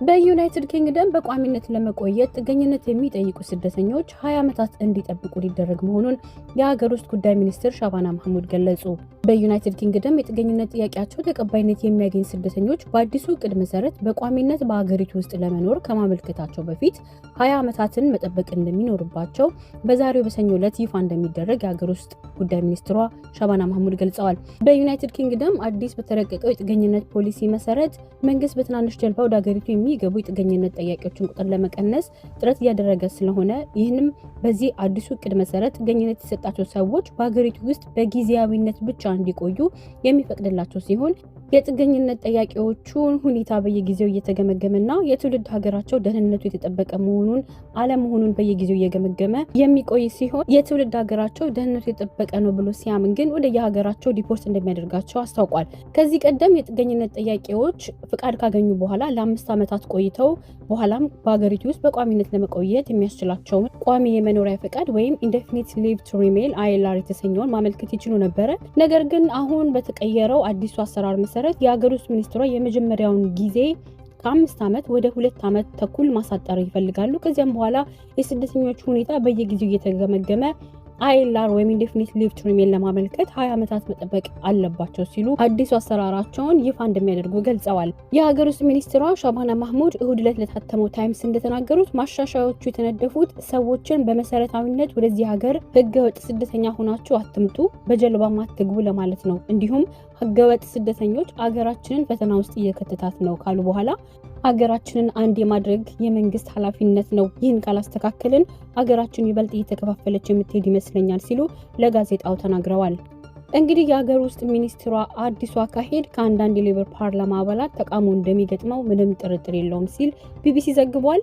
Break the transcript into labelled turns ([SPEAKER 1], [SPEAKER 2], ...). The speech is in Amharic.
[SPEAKER 1] በዩናይትድ ኪንግደም በቋሚነት ለመቆየት ጥገኝነት የሚጠይቁ ስደተኞች 20 ዓመታት እንዲጠብቁ ሊደረግ መሆኑን የሀገር ውስጥ ጉዳይ ሚኒስትር ሻባና ማህሙድ ገለጹ። በዩናይትድ ኪንግደም የጥገኝነት ጥያቄያቸው ተቀባይነት የሚያገኝ ስደተኞች በአዲሱ ዕቅድ መሰረት በቋሚነት በሀገሪቱ ውስጥ ለመኖር ከማመልከታቸው በፊት 20 ዓመታትን መጠበቅ እንደሚኖርባቸው በዛሬው በሰኞ ዕለት ይፋ እንደሚደረግ የሀገር ውስጥ ጉዳይ ሚኒስትሯ ሻባና ማህሙድ ገልጸዋል። በዩናይትድ ኪንግደም አዲስ በተረቀቀው የጥገኝነት ፖሊሲ መሰረት መንግስት በትናንሽ ጀልባ ወደ ሀገሪቱ የሚገቡ የጥገኝነት ጠያቂዎችን ቁጥር ለመቀነስ ጥረት እያደረገ ስለሆነ ይህንም በዚህ አዲሱ ዕቅድ መሰረት ጥገኝነት የተሰጣቸው ሰዎች በሀገሪቱ ውስጥ በጊዜያዊነት ብቻ እንዲቆዩ የሚፈቅድላቸው ሲሆን የጥገኝነት ጠያቂዎቹን ሁኔታ በየጊዜው እየተገመገመና የትውልድ ሀገራቸው ደህንነቱ የተጠበቀ መሆኑን አለመሆኑን በየጊዜው እየገመገመ የሚቆይ ሲሆን የትውልድ ሀገራቸው ደህንነቱ የተጠበቀ ነው ብሎ ሲያምን ግን ወደ የሀገራቸው ዲፖርት እንደሚያደርጋቸው አስታውቋል። ከዚህ ቀደም የጥገኝነት ጠያቂዎች ፍቃድ ካገኙ በኋላ ለ5 ዓመታት ቆይተው በኋላም በሀገሪቱ ውስጥ በቋሚነት ለመቆየት የሚያስችላቸውን ቋሚ የመኖሪያ ፍቃድ ወይም ኢንዴፊኒት ሊቭ ቱ ሪሜን ILR የተሰኘውን ማመልከት ይችሉ ነበረ። ነገር ግን አሁን በተቀየረው አዲሱ አሰራር መሰረት የሀገር ውስጥ ሚኒስትሯ የመጀመሪያውን ጊዜ ከ5 ዓመት ወደ 2 ዓመት ተኩል ማሳጠር ይፈልጋሉ። ከዚያም በኋላ የስደተኞች ሁኔታ በየጊዜው እየተገመገመ ILR ወይም ኢንዴፊኒት ሊቭ ቱ ሪሜን ለማመልከት 20 ዓመታት መጠበቅ አለባቸው ሲሉ አዲሱ አሰራራቸውን ይፋ እንደሚያደርጉ ገልጸዋል። የሀገር ውስጥ ሚኒስትሯ ሻባና ማህሙድ እሁድ ዕለት ለታተመው ታይምስ እንደተናገሩት ማሻሻያዎቹ የተነደፉት ሰዎችን በመሰረታዊነት ወደዚህ ሀገር ህገወጥ ስደተኛ ሆናችሁ አትምጡ፣ በጀልባም አትግቡ ለማለት ነው። እንዲሁም ህገወጥ ስደተኞች አገራችንን ፈተና ውስጥ እየከተታት ነው ካሉ በኋላ ሀገራችንን አንድ የማድረግ የመንግስት ኃላፊነት ነው። ይህን ካላስተካከልን ሀገራችን ይበልጥ እየተከፋፈለች የምትሄድ ይመስለኛል ሲሉ ለጋዜጣው ተናግረዋል። እንግዲህ የሀገር ውስጥ ሚኒስትሯ አዲሱ አካሄድ ከአንዳንድ የሌበር ፓርላማ አባላት ተቃውሞ እንደሚገጥመው ምንም ጥርጥር የለውም ሲል ቢቢሲ ዘግቧል።